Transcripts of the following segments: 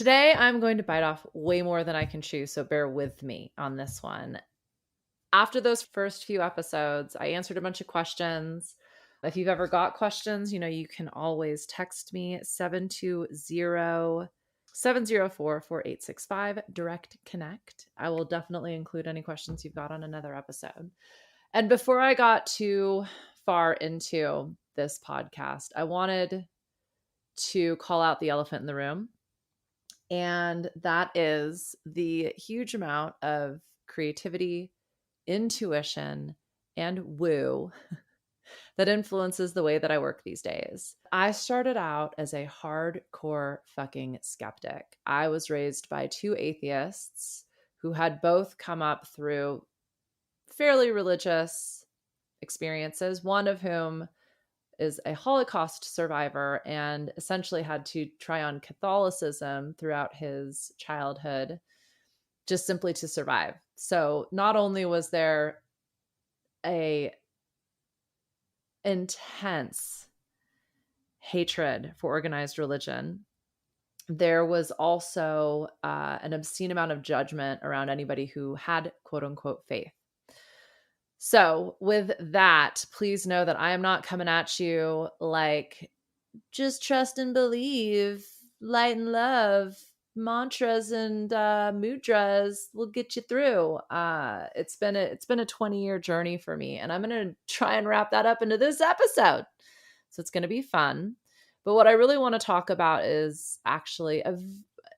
Today, I'm going to bite off way more than I can chew, so bear with me on this one. After those first few episodes, I answered a bunch of questions. If you've ever got questions, you can always text me 720-704-4865, direct connect. I will definitely include any questions you've got on another episode. And before I got too far into this podcast, I wanted to call out the elephant in the room. And that is the huge amount of creativity, intuition, and woo that influences the way that I work these days. I started out as a hardcore fucking skeptic. I was raised by two atheists who had both come up through fairly religious experiences, one of whom is a Holocaust survivor and essentially had to try on Catholicism throughout his childhood just simply to survive. So not only was there a intense hatred for organized religion, there was also an obscene amount of judgment around anybody who had quote unquote faith. So with that, please know that I am not coming at you like just trust and believe, light and love, mantras and mudras will get you through. It's been a 20-year journey for me, and I'm going to try and wrap that up into this episode. So it's going to be fun. But what I really want to talk about is actually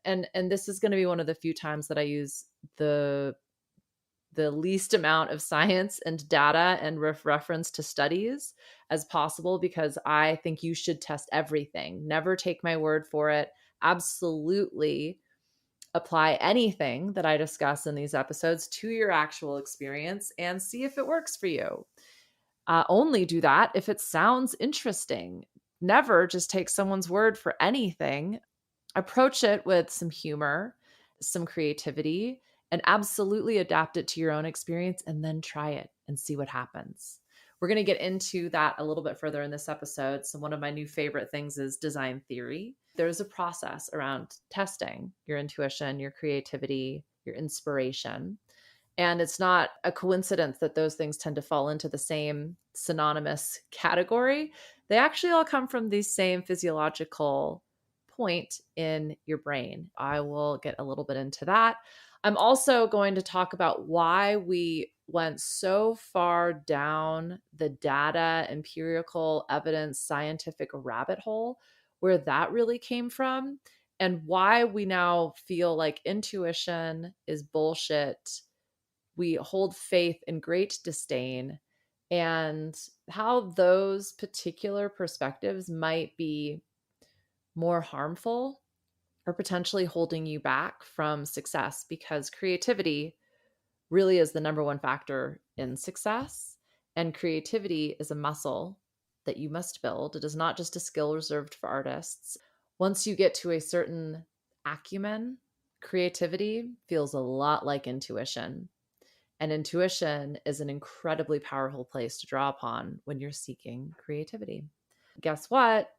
and this is going to be one of the few times that I use the least amount of science and data and reference to studies as possible, because I think you should test everything. Never take my word for it. Absolutely apply anything that I discuss in these episodes to your actual experience and see if it works for you. Only do that if it sounds interesting. Never just take someone's word for anything. Approach it with some humor, some creativity, and absolutely adapt it to your own experience, and then try it and see what happens. We're going to get into that a little bit further in this episode. So one of my new favorite things is design theory. There's a process around testing your intuition, your creativity, your inspiration. And it's not a coincidence that those things tend to fall into the same synonymous category. They actually all come from the same physiological point in your brain. I will get a little bit into that. I'm also going to talk about why we went so far down the data, empirical evidence, scientific rabbit hole, where that really came from, and why we now feel like intuition is bullshit. We hold faith in great disdain, and how those particular perspectives might be more harmful or potentially holding you back from success, because creativity really is the number one factor in success. And creativity is a muscle that you must build. It is not just a skill reserved for artists. Once you get to a certain acumen, creativity feels a lot like intuition. And intuition is an incredibly powerful place to draw upon when you're seeking creativity. Guess what?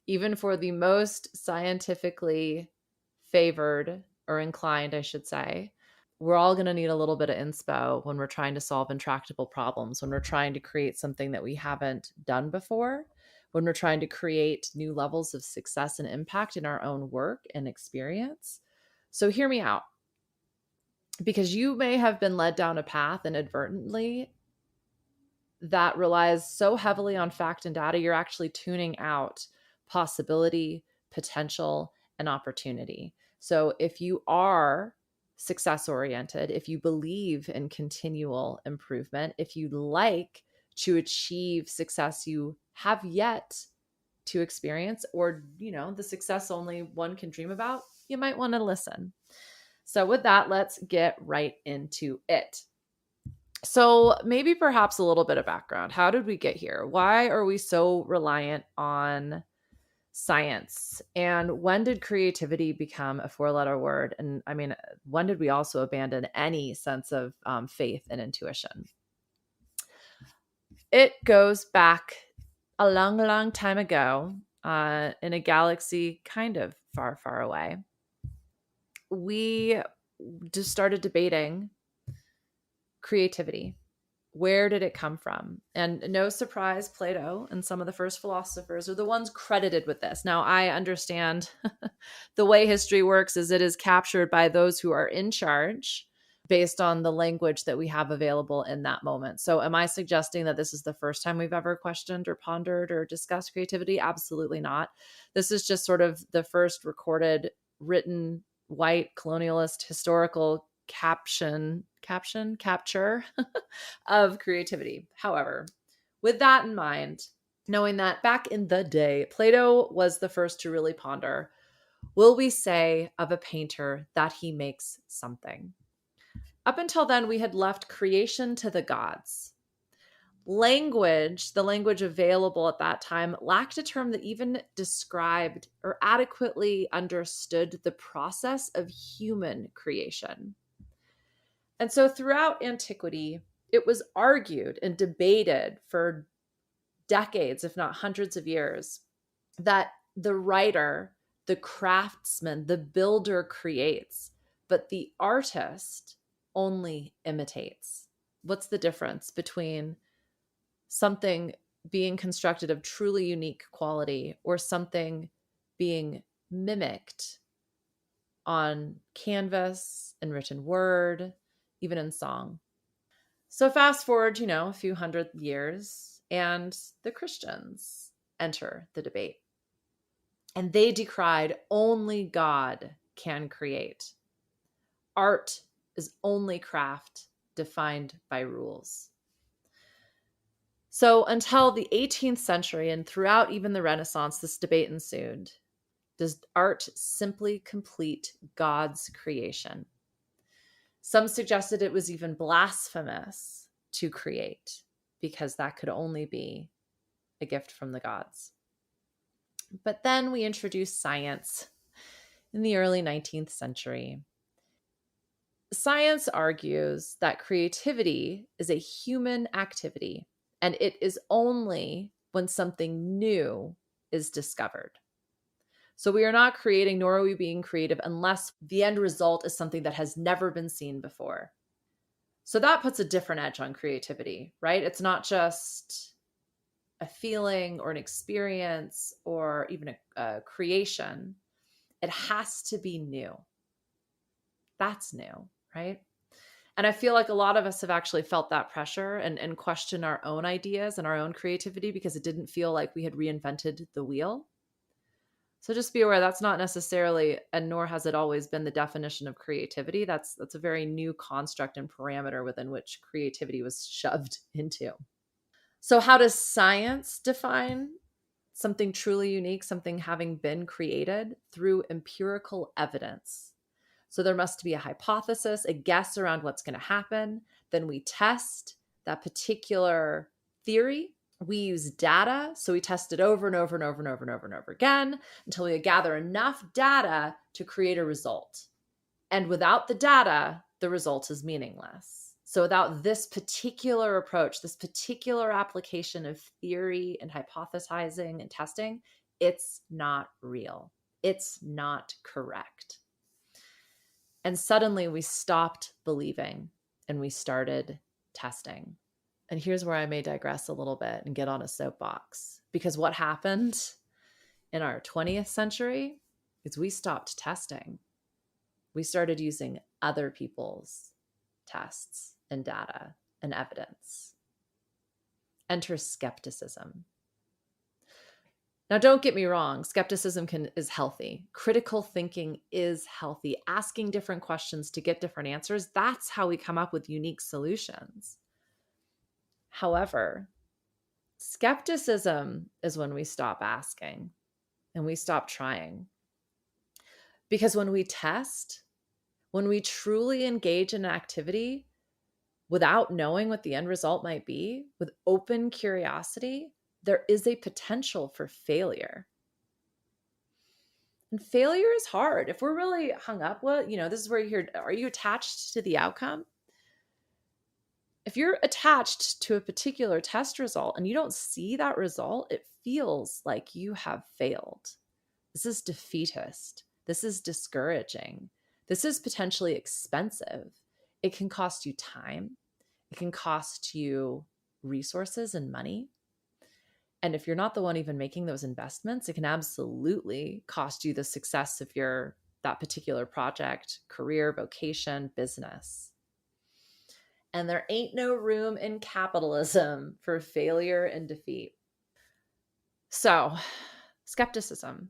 Even for the most scientifically favored or inclined, I should say, we're all going to need a little bit of inspo when we're trying to solve intractable problems, when we're trying to create something that we haven't done before, when we're trying to create new levels of success and impact in our own work and experience. So hear me out, because you may have been led down a path inadvertently that relies so heavily on fact and data, you're actually tuning out possibility, potential, and opportunity. So if you are success oriented, if you believe in continual improvement, if you like to achieve success you have yet to experience, or the success only one can dream about, you might want to listen. So with that, let's get right into it. So maybe perhaps a little bit of background. How did we get here? Why are we so reliant on science? And when did creativity become a four-letter word? And I mean, when did we also abandon any sense of faith and intuition? It goes back a long, long time ago in a galaxy kind of far, far away. we just started debating creativity. Where did it come from? And no surprise, Plato and some of the first philosophers are the ones credited with this. Now, I understand the way history works is it is captured by those who are in charge based on the language that we have available in that moment. So am I suggesting that this is the first time we've ever questioned or pondered or discussed creativity? Absolutely not. This is just sort of the first recorded, written, white, colonialist, historical capture of creativity. However, with that in mind, knowing that back in the day, Plato was the first to really ponder, will we say of a painter that he makes something? Up until then, we had left creation to the gods. Language, the language available at that time, lacked a term that even described or adequately understood the process of human creation. And so throughout antiquity, it was argued and debated for decades, if not hundreds of years, that the writer, the craftsman, the builder creates, but the artist only imitates. What's the difference between something being constructed of truly unique quality or something being mimicked on canvas, in written word, even in song? So fast forward, a few hundred years, and the Christians enter the debate. And they decried only God can create. Art is only craft defined by rules. So until the 18th century and throughout even the Renaissance, this debate ensued. Does art simply complete God's creation? Some suggested it was even blasphemous to create because that could only be a gift from the gods. But then we introduced science in the early 19th century. Science argues that creativity is a human activity, and it is only when something new is discovered. So we are not creating, nor are we being creative unless the end result is something that has never been seen before. So that puts a different edge on creativity, right? It's not just a feeling or an experience or even a creation. It has to be new. That's new, right? And I feel like a lot of us have actually felt that pressure and questioned our own ideas and our own creativity because it didn't feel like we had reinvented the wheel. So just be aware that's not necessarily, and nor has it always been, the definition of creativity. That's a very new construct and parameter within which creativity was shoved into. So how does science define something truly unique, something having been created? Through empirical evidence. So there must be a hypothesis, a guess around what's going to happen. Then we test that particular theory. We use data. So we test it over and over and over and over and over and over again until we gather enough data to create a result. And without the data, the result is meaningless. So without this particular approach, this particular application of theory and hypothesizing and testing, it's not real. It's not correct. And suddenly we stopped believing and we started testing. And here's where I may digress a little bit and get on a soapbox. Because what happened in our 20th century is we stopped testing. We started using other people's tests and data and evidence. Enter skepticism. Now, don't get me wrong, skepticism is healthy. Critical thinking is healthy. Asking different questions to get different answers, that's how we come up with unique solutions. However, skepticism is when we stop asking and we stop trying. Because when we test, when we truly engage in an activity without knowing what the end result might be, with open curiosity, there is a potential for failure. And failure is hard. If we're really hung up with, this is where you hear, are you attached to the outcome? If you're attached to a particular test result and you don't see that result, it feels like you have failed. This is defeatist. This is discouraging. This is potentially expensive. It can cost you time. It can cost you resources and money. And if you're not the one even making those investments, it can absolutely cost you the success of that particular project, career, vocation, business. And there ain't no room in capitalism for failure and defeat. So, skepticism.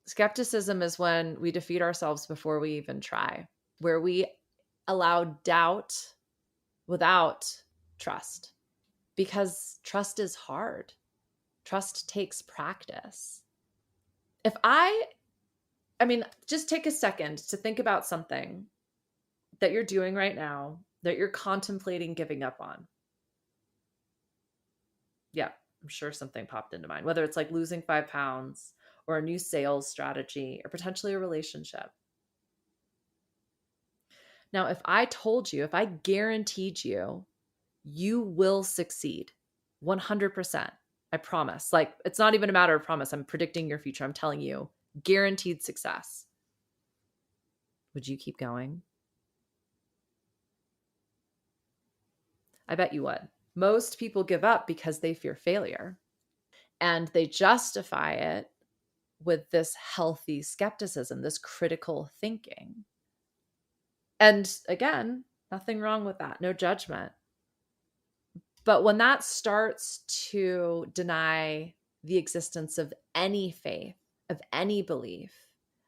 Skepticism is when we defeat ourselves before we even try, where we allow doubt without trust, because trust is hard. Trust takes practice. Just take a second to think about something that you're doing right now that you're contemplating giving up on. Yeah, I'm sure something popped into mind, whether it's like losing 5 pounds or a new sales strategy or potentially a relationship. Now, if I guaranteed you, you will succeed 100%. I promise. Like, it's not even a matter of promise. I'm predicting your future. I'm telling you, guaranteed success. Would you keep going? I bet you would. Most people give up because they fear failure, and they justify it with this healthy skepticism, this critical thinking. And again, nothing wrong with that. No judgment. But when that starts to deny the existence of any faith, of any belief,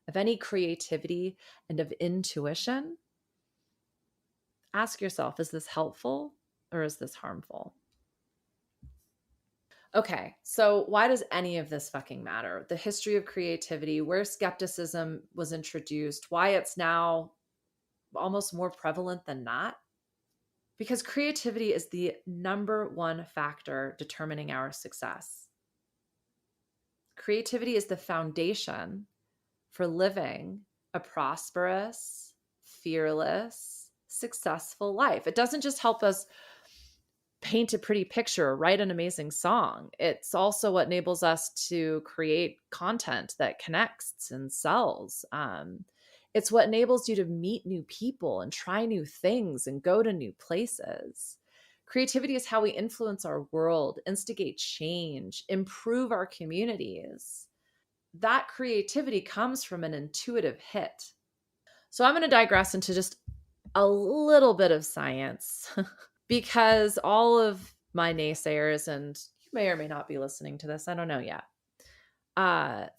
of any creativity, and of intuition, ask yourself, is this helpful or is this harmful? Okay, so why does any of this fucking matter? The history of creativity, where skepticism was introduced, why it's now almost more prevalent than not? Because creativity is the number one factor determining our success. Creativity is the foundation for living a prosperous, fearless, successful life. It doesn't just help us paint a pretty picture or write an amazing song. It's also what enables us to create content that connects and sells. It's what enables you to meet new people and try new things and go to new places. Creativity is how we influence our world, instigate change, improve our communities. That creativity comes from an intuitive hit. So I'm going to digress into just a little bit of science because all of my naysayers, and you may or may not be listening to this, I don't know yet,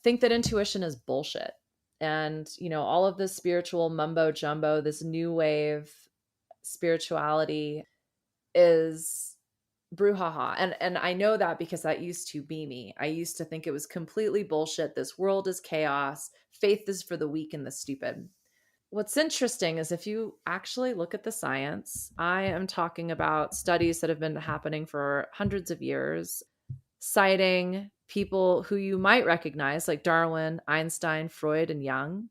think that intuition is bullshit. And, all of this spiritual mumbo jumbo, this new wave spirituality is brouhaha. And I know that because that used to be me. I used to think it was completely bullshit. This world is chaos. Faith is for the weak and the stupid. What's interesting is if you actually look at the science, I am talking about studies that have been happening for hundreds of years, citing people who you might recognize, like Darwin, Einstein, Freud, and Jung.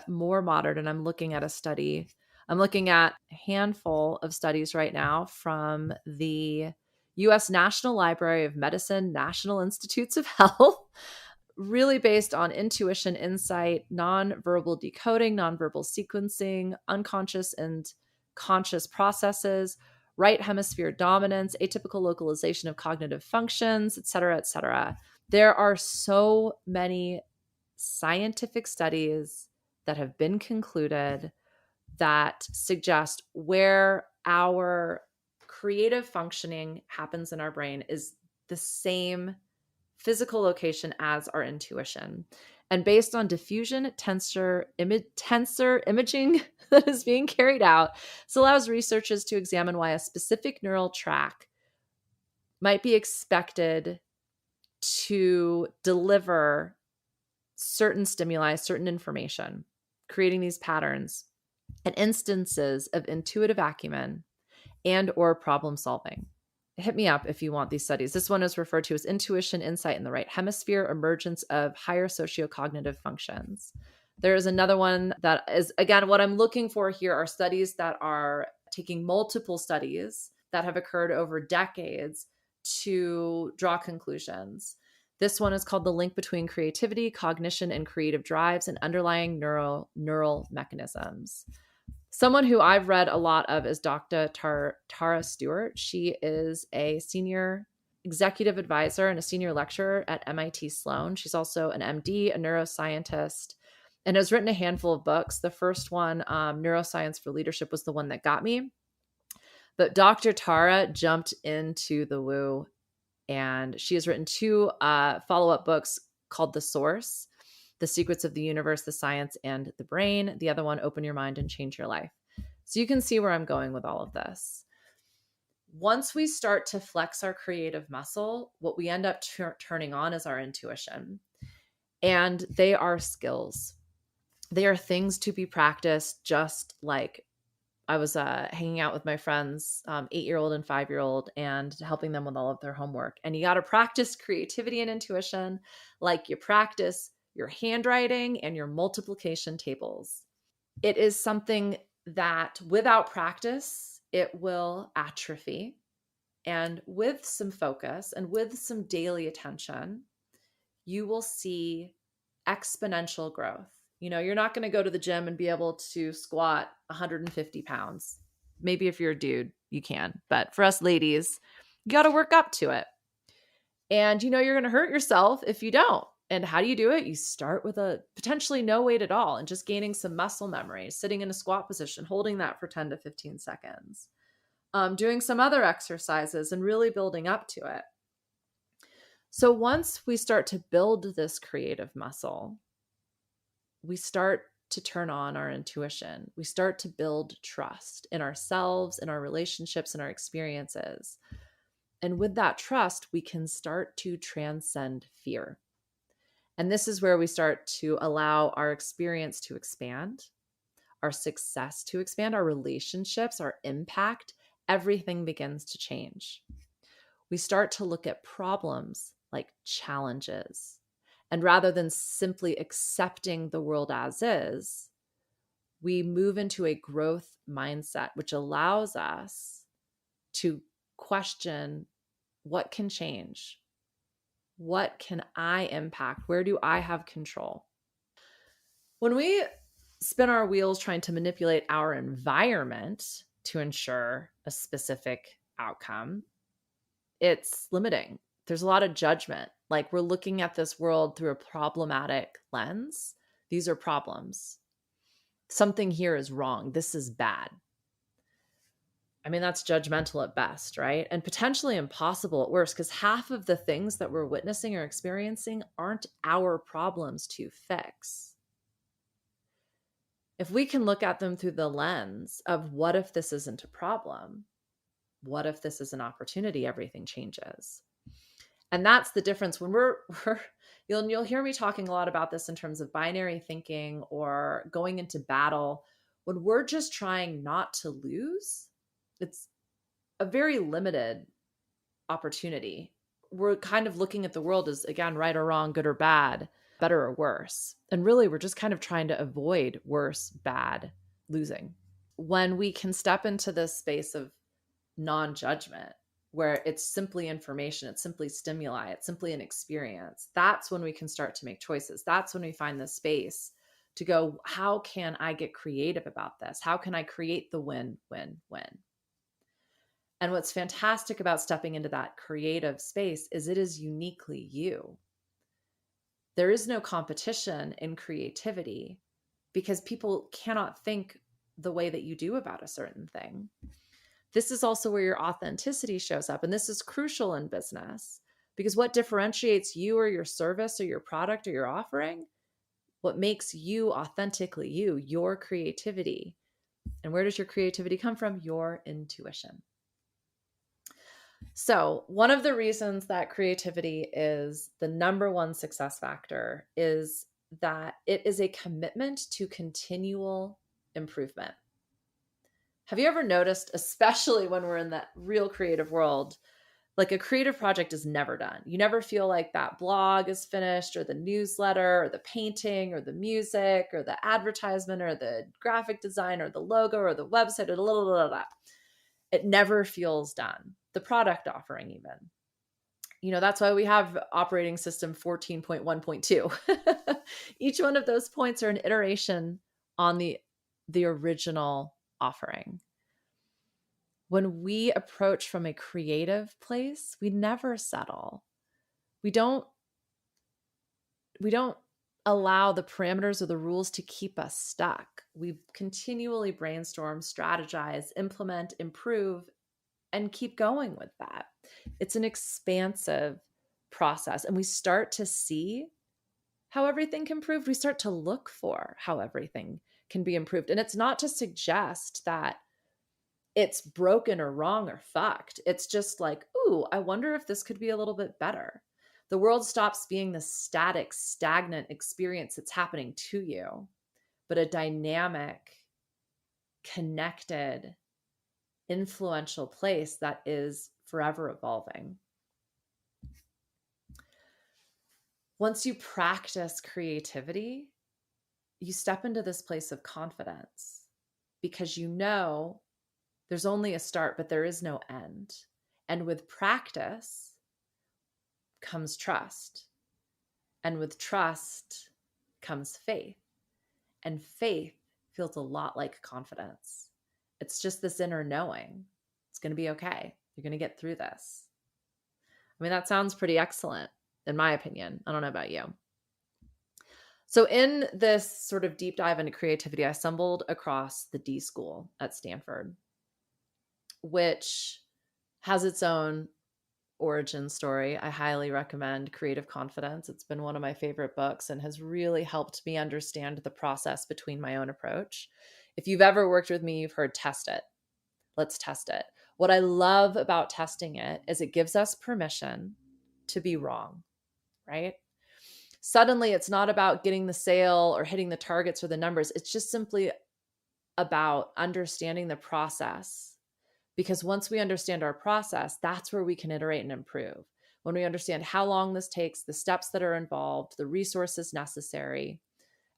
More modern, and I'm looking at a handful of studies right now from the U.S. National Library of Medicine, National Institutes of Health, really based on intuition, insight, nonverbal decoding, nonverbal sequencing, unconscious and conscious processes, right hemisphere dominance, atypical localization of cognitive functions, et cetera, et cetera. There are so many scientific studies that have been concluded that suggest where our creative functioning happens in our brain is the same physical location as our intuition. And based on diffusion tensor imaging that is being carried out, this allows researchers to examine why a specific neural track might be expected to deliver certain stimuli, certain information, creating these patterns and instances of intuitive acumen and or problem solving. Hit me up if you want these studies. This one is referred to as intuition, insight in the right hemisphere, emergence of higher sociocognitive functions. There is another one that is, again, what I'm looking for here are studies that are taking multiple studies that have occurred over decades to draw conclusions. This one is called The Link Between Creativity, Cognition, and Creative Drives and Underlying Neural Mechanisms. Someone who I've read a lot of is Dr. Tara Stewart. She is a senior executive advisor and a senior lecturer at MIT Sloan. She's also an MD, a neuroscientist, and has written a handful of books. The first one, Neuroscience for Leadership, was the one that got me. But Dr. Tara jumped into the woo, and she has written 2 follow-up books called The Source, The Secrets of the Universe, the Science, and the Brain. The other one, Open Your Mind and Change Your Life. So you can see where I'm going with all of this. Once we start to flex our creative muscle, what we end up turning on is our intuition. And they are skills. They are things to be practiced, just like I was hanging out with my friends, 8-year-old and 5-year-old, and helping them with all of their homework. And you got to practice creativity and intuition like you practice your handwriting and your multiplication tables. It is something that without practice, it will atrophy. And with some focus and with some daily attention, you will see exponential growth. You know, you're not going to go to the gym and be able to squat 150 pounds. Maybe if you're a dude, you can. But for us ladies, you got to work up to it. And you know, you're going to hurt yourself if you don't. And how do you do it? You start with a potentially no weight at all and just gaining some muscle memory, sitting in a squat position, holding that for 10 to 15 seconds, doing some other exercises and really building up to it. So once we start to build this creative muscle, we start to turn on our intuition. We start to build trust in ourselves, in our relationships, in our experiences. And with that trust, we can start to transcend fear. And this is where we start to allow our experience to expand, our success to expand, our relationships, our impact. Everything begins to change. We start to look at problems like challenges. And rather than simply accepting the world as is, we move into a growth mindset, which allows us to question what can change? What can I impact? Where do I have control? When we spin our wheels trying to manipulate our environment to ensure a specific outcome, it's limiting. There's a lot of judgment. Like, we're looking at this world through a problematic lens. These are problems. Something here is wrong. This is bad. I mean, that's judgmental at best, right? And potentially impossible at worst, because half of the things that we're witnessing or experiencing aren't our problems to fix. If we can look at them through the lens of what if this isn't a problem? What if this is an opportunity? Everything changes. And that's the difference when you'll hear me talking a lot about this in terms of binary thinking or going into battle. When we're just trying not to lose, it's a very limited opportunity. We're kind of looking at the world as, again, right or wrong, good or bad, better or worse. And really, we're just kind of trying to avoid worse, bad, losing. When we can step into this space of non-judgment, where it's simply information, it's simply stimuli, it's simply an experience, that's when we can start to make choices. That's when we find the space to go, how can I get creative about this? How can I create the win, win, win? And what's fantastic about stepping into that creative space is it is uniquely you. There is no competition in creativity because people cannot think the way that you do about a certain thing. This is also where your authenticity shows up. And this is crucial in business because what differentiates you or your service or your product or your offering, what makes you authentically you, your creativity. And where does your creativity come from? Your intuition. So one of the reasons that creativity is the number one success factor is that it is a commitment to continual improvement. Have you ever noticed, especially when we're in that real creative world, like a creative project is never done. You never feel like that blog is finished or the newsletter or the painting or the music or the advertisement or the graphic design or the logo or the website or blah, blah, blah, blah. It never feels done. The product offering even. That's why we have operating system 14.1.2. Each one of those points are an iteration on the original offering. When we approach from a creative place, we never settle. We don't allow the parameters or the rules to keep us stuck. We continually brainstorm, strategize, implement, improve, and keep going with that. It's an expansive process. And we start to see how everything can improve. We start to look for how everything can be improved. And it's not to suggest that it's broken or wrong or fucked. It's just like, ooh, I wonder if this could be a little bit better. The world stops being the static, stagnant experience that's happening to you, but a dynamic, connected, influential place that is forever evolving. Once you practice creativity, you step into this place of confidence because you know there's only a start, but there is no end. And with practice comes trust. And with trust comes faith. And faith feels a lot like confidence. It's just this inner knowing. It's going to be okay. You're going to get through this. I mean, that sounds pretty excellent, in my opinion. I don't know about you. So in this sort of deep dive into creativity, I stumbled across the D School at Stanford, which has its own origin story. I highly recommend Creative Confidence. It's been one of my favorite books and has really helped me understand the process between my own approach. If you've ever worked with me, you've heard test it. Let's test it. What I love about testing it is it gives us permission to be wrong, right? Suddenly, it's not about getting the sale or hitting the targets or the numbers. It's just simply about understanding the process. Because once we understand our process, that's where we can iterate and improve. When we understand how long this takes, the steps that are involved, the resources necessary,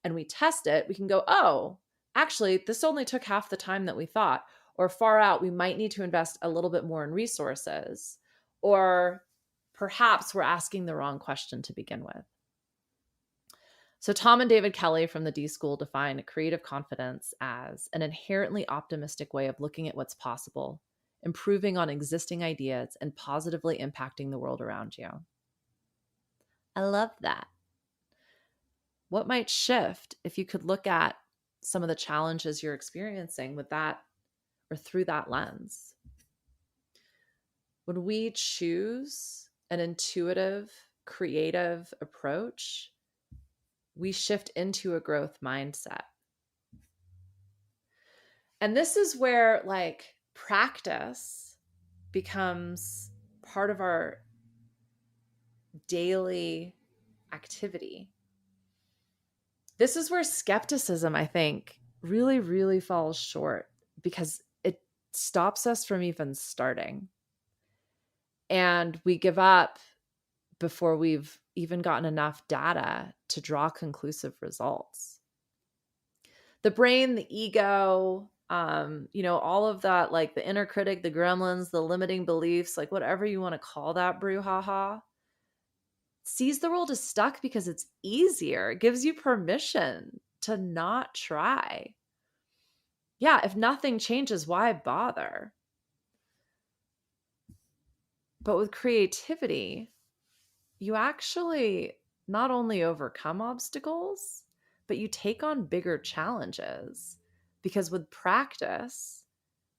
and we test it, we can go, oh, actually, this only took half the time that we thought. Or far out, we might need to invest a little bit more in resources. Or perhaps we're asking the wrong question to begin with. So Tom and David Kelly from the D School define creative confidence as an inherently optimistic way of looking at what's possible, improving on existing ideas, and positively impacting the world around you. I love that. What might shift if you could look at some of the challenges you're experiencing with that or through that lens? When we choose an intuitive, creative approach, we shift into a growth mindset. And this is where practice becomes part of our daily activity. This is where skepticism, I think, really, really falls short because it stops us from even starting. And we give up before we've even gotten enough data to draw conclusive results. The brain, the ego, all of that, like the inner critic, the gremlins, the limiting beliefs, like whatever you want to call that brouhaha, sees the world as stuck because it's easier. It gives you permission to not try. Yeah, if nothing changes, why bother? But with creativity, you actually not only overcome obstacles, but you take on bigger challenges because with practice,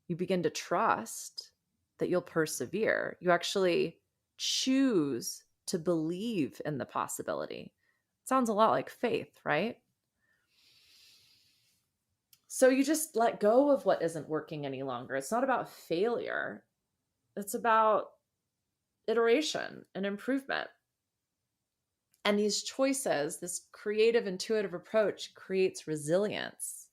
you begin to trust that you'll persevere. You actually choose to believe in the possibility. It sounds a lot like faith, right? So you just let go of what isn't working any longer. It's not about failure. It's about iteration and improvement. And these choices, this creative, intuitive approach creates resilience.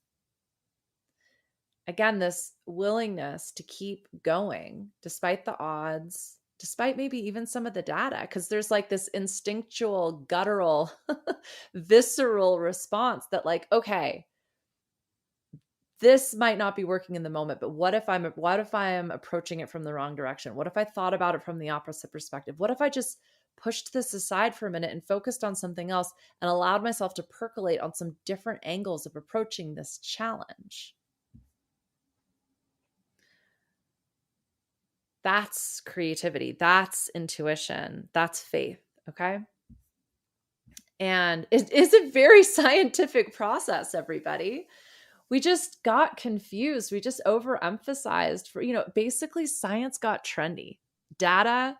Again, this willingness to keep going despite the odds, despite maybe even some of the data, because there's like this instinctual, guttural, visceral response that okay, this might not be working in the moment, but what if I am approaching it from the wrong direction? What if I thought about it from the opposite perspective? What if I just pushed this aside for a minute and focused on something else and allowed myself to percolate on some different angles of approaching this challenge? That's creativity. That's intuition. That's faith. Okay. And it is a very scientific process, everybody. We just got confused. We just overemphasized basically science got trendy. Data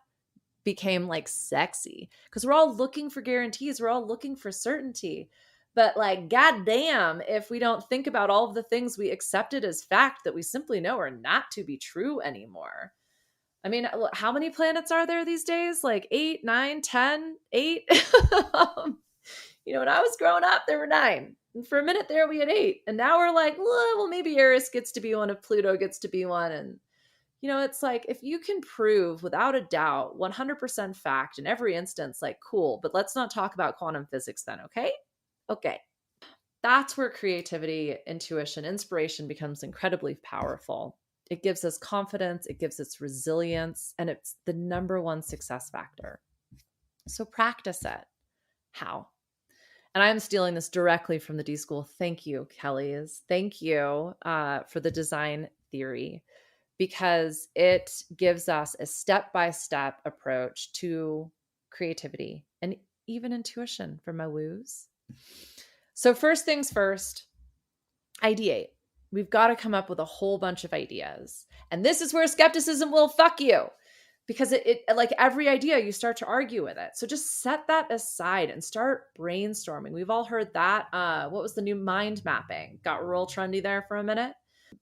became like sexy because we're all looking for guarantees. We're all looking for certainty. But like, goddamn, if we don't think about all of the things we accepted as fact that we simply know are not to be true anymore. I mean, how many planets are there these days? Like 8, 9, 10, 8? When I was growing up, there were 9. And for a minute there, we had 8. And now we're like, well, maybe Eris gets to be one if Pluto gets to be one. And, it's like, if you can prove without a doubt 100% fact in every instance, like, cool. But let's not talk about quantum physics then, okay? Okay. That's where creativity, intuition, inspiration becomes incredibly powerful. It gives us confidence, it gives us resilience, and it's the number one success factor. So practice it. How? And I'm stealing this directly from the D School. Thank you, Kelly's. Thank you for the design theory, because it gives us a step-by-step approach to creativity and even intuition for my woos. So first things first, ideate. We've got to come up with a whole bunch of ideas. And this is where skepticism will fuck you, because it like every idea, you start to argue with it. So just set that aside and start brainstorming. We've all heard that. What was the new mind mapping? Got real trendy there for a minute.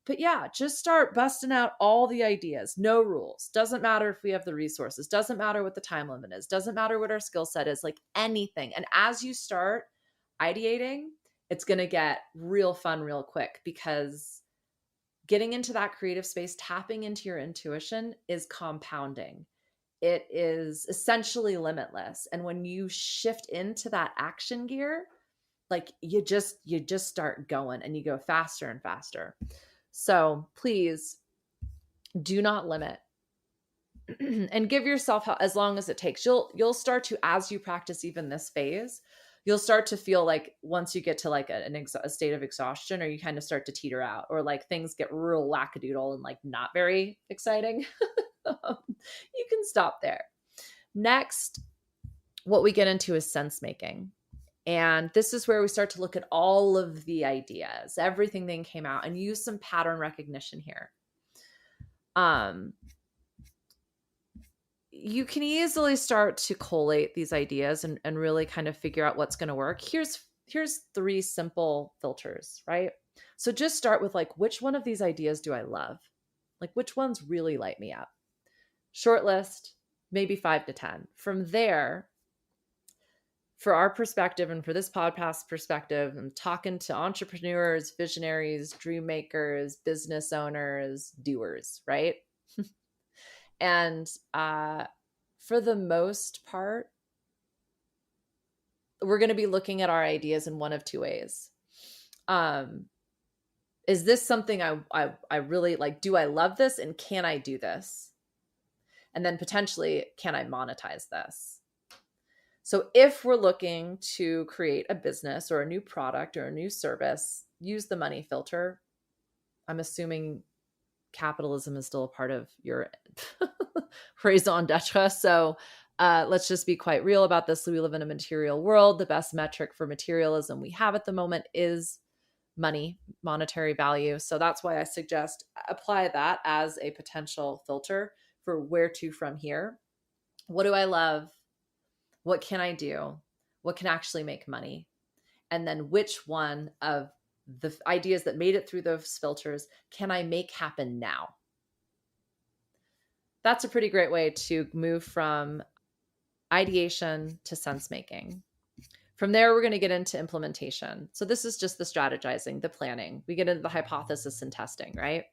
But yeah, just start busting out all the ideas. No rules. Doesn't matter if we have the resources. Doesn't matter what the time limit is. Doesn't matter what our skill set is, like anything. And as you start ideating, it's going to get real fun real quick, because getting into that creative space, tapping into your intuition is compounding. It is essentially limitless. And when you shift into that action gear, like you just start going and you go faster and faster. So please do not limit and give yourself as long as it takes. You'll start to, as you practice even this phase, you'll start to feel like once you get to like a state of exhaustion, or you kind of start to teeter out, or like things get real wackadoodle and like not very exciting, you can stop there. Next, what we get into is sense making. And this is where we start to look at all of the ideas, everything that came out, and use some pattern recognition here. You can easily start to collate these ideas and really kind of figure out what's going to work. Here's 3 simple filters, right? So just start with like, which one of these ideas do I love? Like, which ones really light me up? Short list, maybe 5 to 10. From there, for our perspective and for this podcast perspective, I'm talking to entrepreneurs, visionaries, dream makers, business owners, doers, right? And for the most part, we're going to be looking at our ideas in one of 2 ways. Is this something I really like? Do I love this? And can I do this? And then potentially, can I monetize this? So if we're looking to create a business or a new product or a new service, use the money filter. I'm assuming capitalism is still a part of your raison d'etre. So let's just be quite real about this. We live in a material world. The best metric for materialism we have at the moment is money, monetary value. So that's why I suggest apply that as a potential filter for where to from here. What do I love? What can I do? What can actually make money? And then which one of the ideas that made it through those filters can I make happen now? That's a pretty great way to move from ideation to sense making. From there, we're going to get into implementation. So this is just the strategizing, the planning. We get into the hypothesis and testing, right?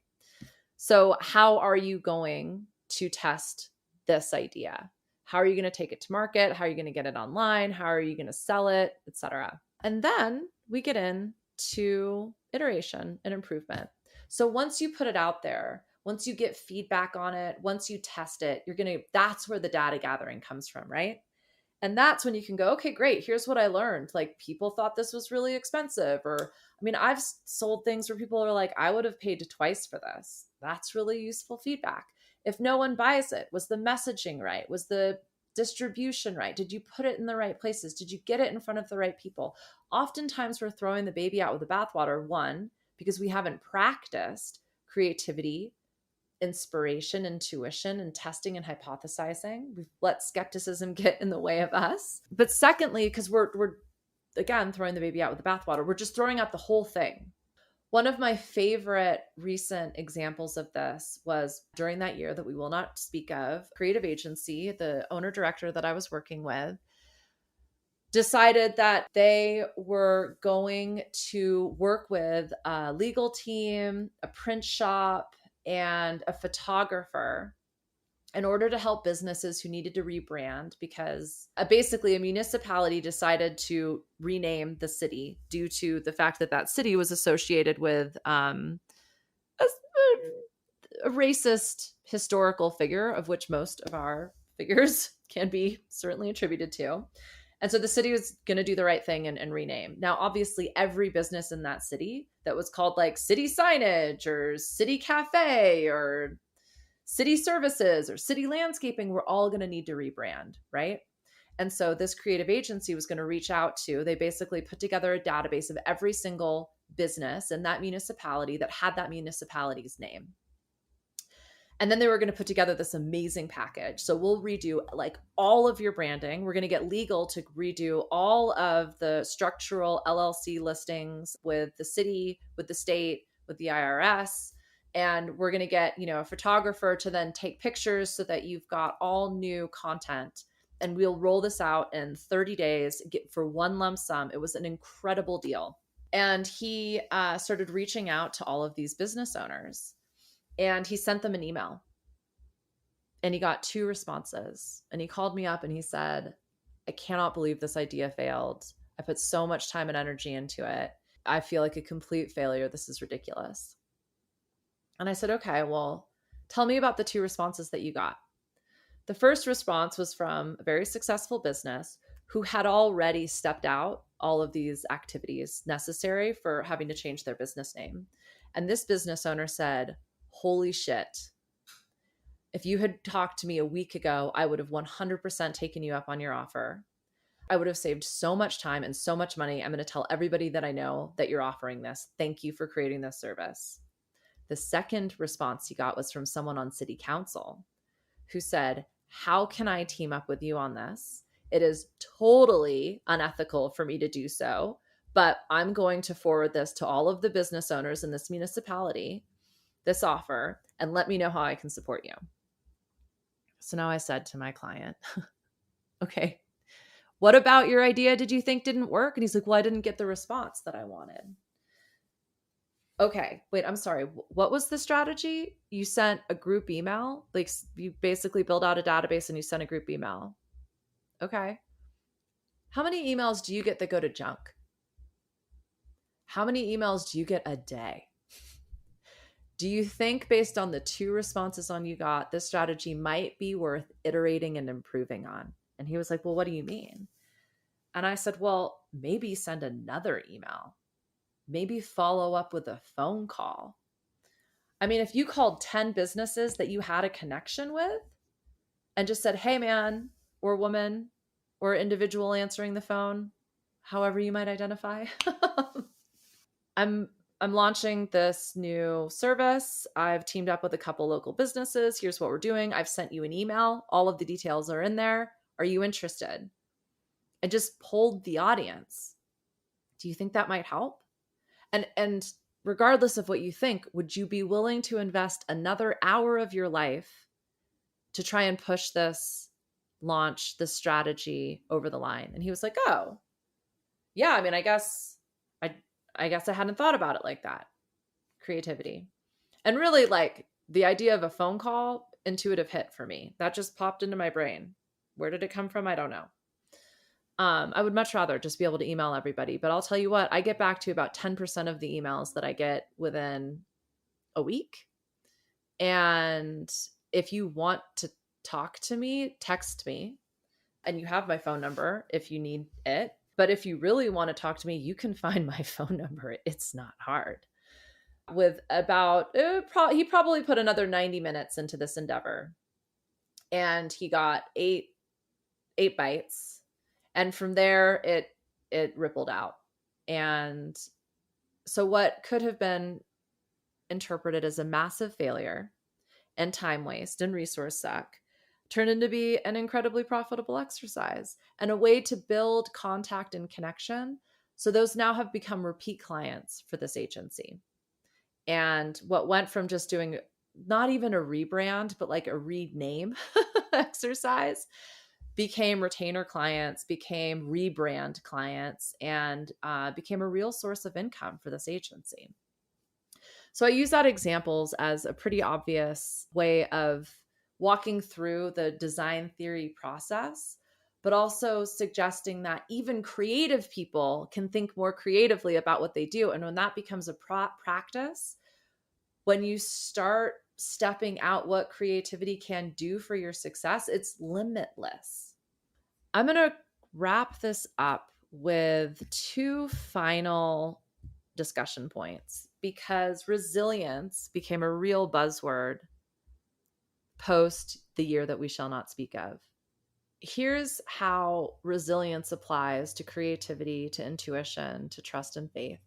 So how are you going to test this idea? How are you going to take it to market? How are you going to get it online? How are you going to sell it, etc.? And then we get into iteration and improvement. So once you put it out there, once you get feedback on it, once you test it, that's where the data gathering comes from, right? And that's when you can go, okay, great. Here's what I learned. Like, people thought this was really expensive. Or, I mean, I've sold things where people are like, I would have paid twice for this. That's really useful feedback. If no one buys it, was the messaging right? Was the distribution right? Did you put it in the right places? Did you get it in front of the right people? Oftentimes we're throwing the baby out with the bathwater, one, because we haven't practiced creativity, inspiration, intuition, and testing and hypothesizing. We've let skepticism get in the way of us. But secondly, because we're again throwing the baby out with the bathwater, we're just throwing out the whole thing. One of my favorite recent examples of this was during that year that we will not speak of, creative agency, the owner director that I was working with decided that they were going to work with a legal team, a print shop, and a photographer in order to help businesses who needed to rebrand, because basically a municipality decided to rename the city due to the fact that that city was associated with a racist historical figure, of which most of our figures can be certainly attributed to. And so the city was going to do the right thing and rename. Now, obviously, every business in that city that was called like city signage or city cafe or city services or city landscaping were all going to need to rebrand, right? And so this creative agency was going to reach out to, they basically put together a database of every single business in that municipality that had that municipality's name. And then they were going to put together this amazing package. So we'll redo like all of your branding. We're going to get legal to redo all of the structural LLC listings with the city, with the state, with the IRS. And we're going to get, a photographer to then take pictures so that you've got all new content. And we'll roll this out in 30 days for one lump sum. It was an incredible deal. And he started reaching out to all of these business owners. And he sent them an email and he got 2 responses. And he called me up and he said, I cannot believe this idea failed. I put so much time and energy into it. I feel like a complete failure. This is ridiculous. And I said, okay, well, tell me about the 2 responses that you got. The first response was from a very successful business who had already stepped out all of these activities necessary for having to change their business name. And this business owner said, holy shit. If you had talked to me a week ago, I would have 100% taken you up on your offer. I would have saved so much time and so much money. I'm going to tell everybody that I know that you're offering this. Thank you for creating this service. The second response he got was from someone on city council who said, how can I team up with you on this? It is totally unethical for me to do so, but I'm going to forward this to all of the business owners in this municipality, this offer, and let me know how I can support you. So now I said to my client, okay, what about your idea did you think didn't work? And he's like, well, I didn't get the response that I wanted. Okay, wait, I'm sorry. What was the strategy? You sent a group email? Like you basically build out a database and you send a group email. Okay. How many emails do you get that go to junk? How many emails do you get a day? Do you think based on the 2 responses on you got, this strategy might be worth iterating and improving on? And he was like, well, what do you mean? And I said, well, maybe send another email. Maybe follow up with a phone call. I mean, if you called 10 businesses that you had a connection with and just said, hey, man or woman or individual answering the phone, however you might identify, I'm launching this new service. I've teamed up with a couple local businesses. Here's what we're doing. I've sent you an email. All of the details are in there. Are you interested? And just polled the audience. Do you think that might help? And regardless of what you think, would you be willing to invest another hour of your life to try and push this launch, this strategy over the line? And he was like, oh, yeah, I mean, I guess I hadn't thought about it like that. Creativity. And really, like, the idea of a phone call, intuitive hit for me. That just popped into my brain. Where did it come from? I don't know. I would much rather just be able to email everybody, but I'll tell you what, I get back to about 10% of the emails that I get within a week. And if you want to talk to me, text me, and you have my phone number if you need it. But if you really want to talk to me, you can find my phone number. It's not hard. With about, he probably put another 90 minutes into this endeavor, and he got eight bites. And from there, it rippled out. And so what could have been interpreted as a massive failure and time waste and resource suck turned into be an incredibly profitable exercise and a way to build contact and connection. So those now have become repeat clients for this agency. And what went from just doing not even a rebrand, but like a rename exercise became retainer clients, became rebrand clients, and became a real source of income for this agency. So I use that examples as a pretty obvious way of walking through the design theory process, but also suggesting that even creative people can think more creatively about what they do. And when that becomes a practice, when you start stepping out what creativity can do for your success, it's limitless. I'm going to wrap this up with two final discussion points, because resilience became a real buzzword post the year that we shall not speak of. Here's how resilience applies to creativity, to intuition, to trust and faith.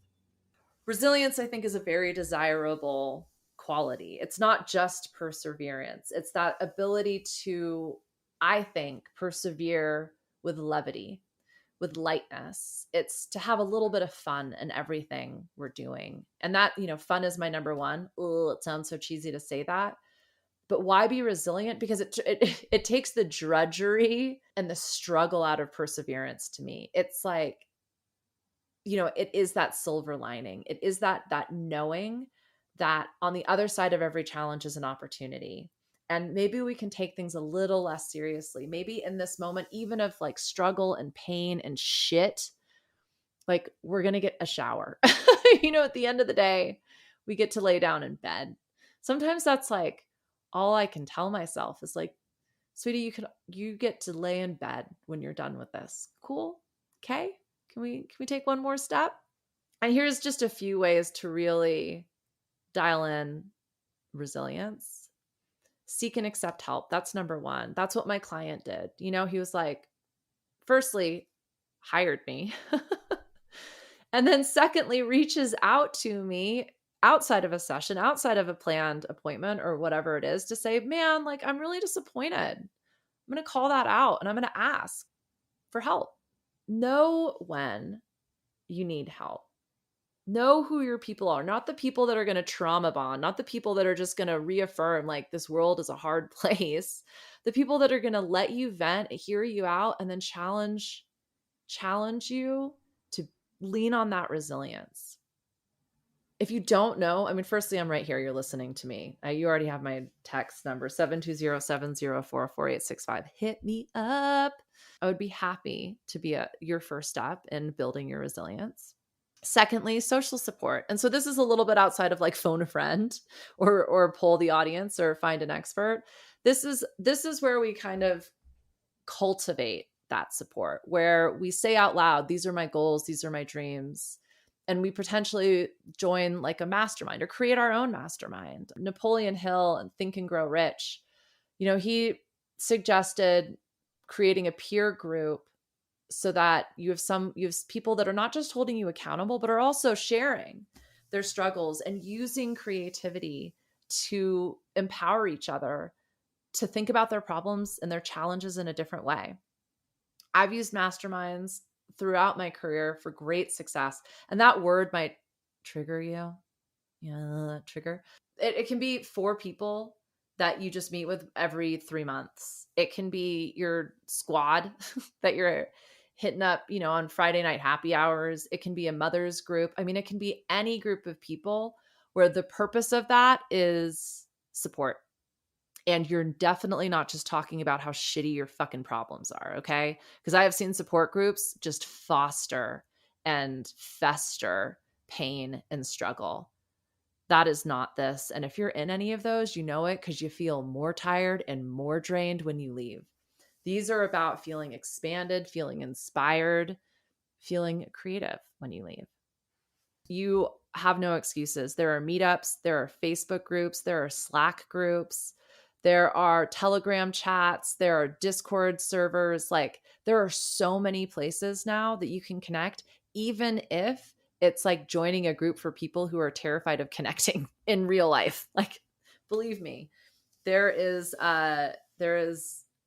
Resilience, I think, is a very desirable quality. It's not just perseverance. It's that ability to, I think, persevere with levity, with lightness. It's to have a little bit of fun in everything we're doing. And that, fun is my number one. Ugh, it sounds so cheesy to say that. But why be resilient? Because it takes the drudgery and the struggle out of perseverance to me. It's like, it is that silver lining. It is that knowing that on the other side of every challenge is an opportunity. And maybe we can take things a little less seriously. Maybe in this moment, even of like struggle and pain and shit, like we're going to get a shower. At the end of the day, we get to lay down in bed. Sometimes that's like all I can tell myself is like, sweetie, you get to lay in bed when you're done with this. Cool. Okay. Can we take one more step? And here's just a few ways to really dial in resilience. Seek and accept help. That's number one. That's what my client did. He was like, firstly, hired me. And then secondly, reaches out to me outside of a session, outside of a planned appointment or whatever it is, to say, man, like, I'm really disappointed. I'm going to call that out and I'm going to ask for help. Know when you need help. Know who your people are, not the people that are going to trauma bond, not the people that are just going to reaffirm like this world is a hard place. The people that are going to let you vent, hear you out, and then challenge you to lean on that resilience. If you don't know, firstly, I'm right here. You're listening to me. You already have my text number, 720-704-4865. Hit me up. I would be happy to be your first step in building your resilience. Secondly, social support. And so this is a little bit outside of like phone a friend or poll the audience or find an expert. This is where we kind of cultivate that support, where we say out loud, these are my goals, these are my dreams. And we potentially join like a mastermind or create our own mastermind. Napoleon Hill and Think and Grow Rich, he suggested creating a peer group so that you have people that are not just holding you accountable, but are also sharing their struggles and using creativity to empower each other to think about their problems and their challenges in a different way. I've used masterminds throughout my career for great success. And that word might trigger you. Yeah, trigger. It can be 4 people that you just meet with every 3 months. It can be your squad that you're hitting up, on Friday night happy hours. It can be a mother's group. It can be any group of people where the purpose of that is support. And you're definitely not just talking about how shitty your fucking problems are, okay? Because I have seen support groups just foster and fester pain and struggle. That is not this. And if you're in any of those, you know it because you feel more tired and more drained when you leave. These are about feeling expanded, feeling inspired, feeling creative when you leave. You have no excuses. There are meetups, there are Facebook groups, there are Slack groups, there are Telegram chats, there are Discord servers. Like, there are so many places now that you can connect, even if it's like joining a group for people who are terrified of connecting in real life. Like, believe me, there is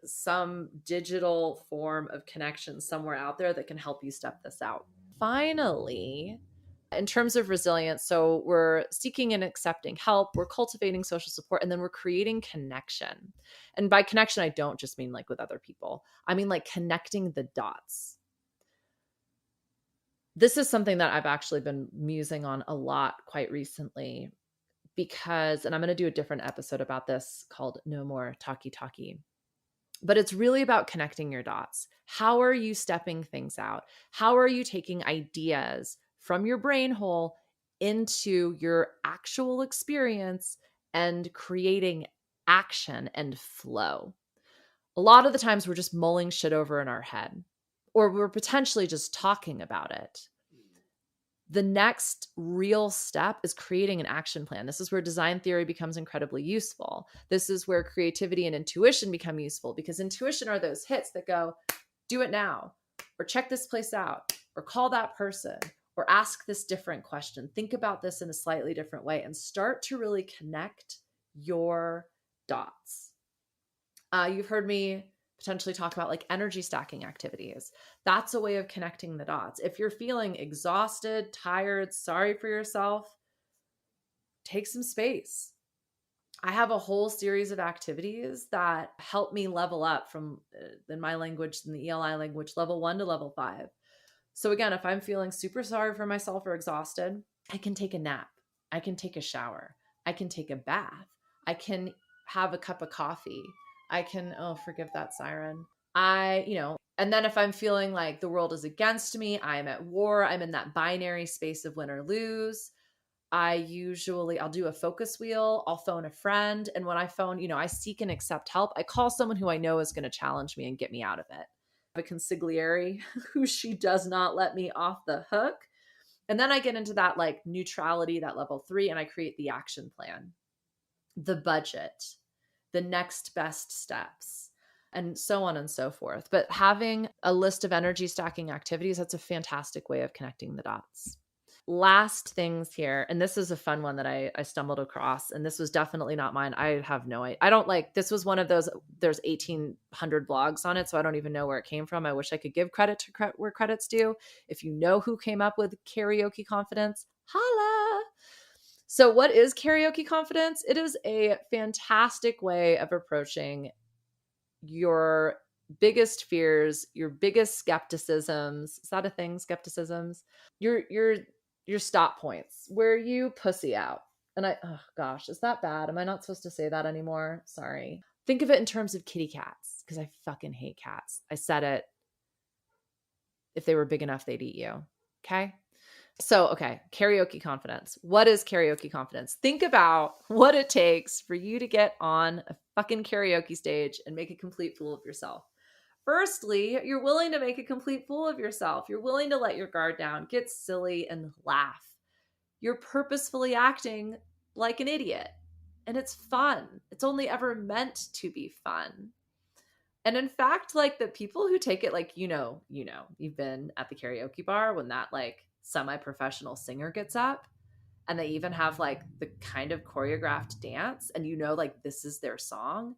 some digital form of connection somewhere out there that can help you step this out. Finally, in terms of resilience, so we're seeking and accepting help, we're cultivating social support, and then we're creating connection. And by connection, I don't just mean like with other people. I mean like connecting the dots. This is something that I've actually been musing on a lot quite recently because, and I'm going to do a different episode about this called No More Talkie Talkie. But it's really about connecting your dots. How are you stepping things out? How are you taking ideas from your brain hole into your actual experience and creating action and flow? A lot of the times we're just mulling shit over in our head, or we're potentially just talking about it. The next real step is creating an action plan. This is where design theory becomes incredibly useful. This is where creativity and intuition become useful, because intuition are those hits that go, do it now, or check this place out, or call that person, or ask this different question. Think about this in a slightly different way and start to really connect your dots. You've heard me potentially talk about like energy stacking activities. That's a way of connecting the dots. If you're feeling exhausted, tired, sorry for yourself, take some space. I have a whole series of activities that help me level up from, in my language, in the ELI language, level 1 to level 5. So again, if I'm feeling super sorry for myself or exhausted, I can take a nap. I can take a shower. I can take a bath. I can have a cup of coffee. I can, oh, forgive that siren. And then if I'm feeling like the world is against me, I'm at war, I'm in that binary space of win or lose, I'll do a focus wheel. I'll phone a friend. And when I phone, I seek and accept help. I call someone who I know is going to challenge me and get me out of it. I have a consigliere who she does not let me off the hook. And then I get into that like neutrality, that level 3, and I create the action plan, the budget, the next best steps, and so on and so forth. But having a list of energy stacking activities, that's a fantastic way of connecting the dots. Last things here, and this is a fun one that I stumbled across, and this was definitely not mine. I have no idea. I don't like, this was one of those, there's 1,800 blogs on it, so I don't even know where it came from. I wish I could give credit to where credit's due. If you know who came up with karaoke confidence, holla. So what is karaoke confidence? It is a fantastic way of approaching your biggest fears, your biggest skepticisms. Is that a thing? Skepticisms? Your stop points where you pussy out. And oh gosh, is that bad? Am I not supposed to say that anymore? Sorry. Think of it in terms of kitty cats, because I fucking hate cats. I said it. If they were big enough, they'd eat you. Okay. So, okay, karaoke confidence. What is karaoke confidence? Think about what it takes for you to get on a fucking karaoke stage and make a complete fool of yourself. Firstly, you're willing to make a complete fool of yourself. You're willing to let your guard down, get silly, and laugh. You're purposefully acting like an idiot. And it's fun. It's only ever meant to be fun. And in fact, like the people who take it, like, you've been at the karaoke bar when that like semi-professional singer gets up and they even have like the kind of choreographed dance and like this is their song.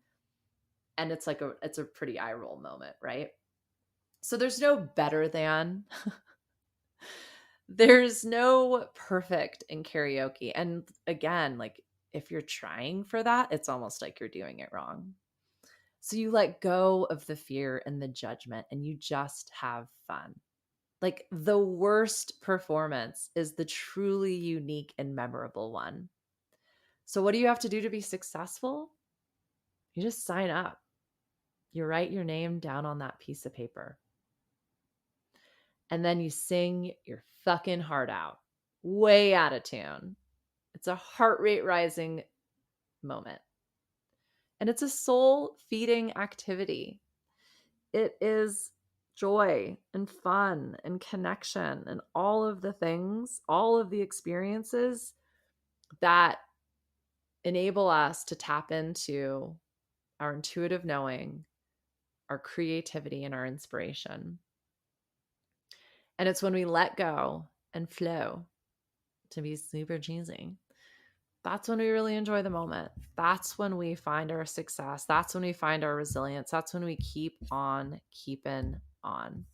And it's like it's a pretty eye roll moment, right? So there's no better than, there's no perfect in karaoke. And again, like if you're trying for that, it's almost like you're doing it wrong. So you let go of the fear and the judgment and you just have fun. Like the worst performance is the truly unique and memorable one. So what do you have to do to be successful? You just sign up. You write your name down on that piece of paper. And then you sing your fucking heart out, way out of tune. It's a heart rate rising moment. And it's a soul feeding activity. It is joy and fun and connection and all of the things, all of the experiences that enable us to tap into our intuitive knowing, our creativity, and our inspiration. And it's when we let go and flow, to be super cheesy, that's when we really enjoy the moment. That's when we find our success. That's when we find our resilience. That's when we keep on keeping on.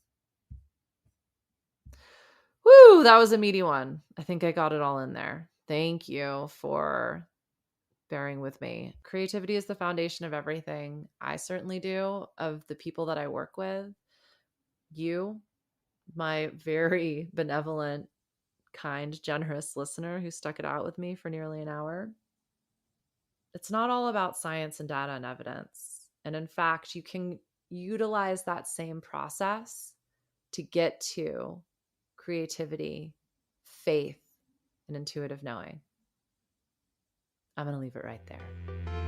Woo, that was a meaty one. I think I got it all in there. Thank you for bearing with me. Creativity is the foundation of everything. I certainly do, of the people that I work with. You, my very benevolent, kind, generous listener who stuck it out with me for nearly an hour. It's not all about science and data and evidence. And in fact, you can utilize that same process to get to creativity, faith, and intuitive knowing. I'm going to leave it right there.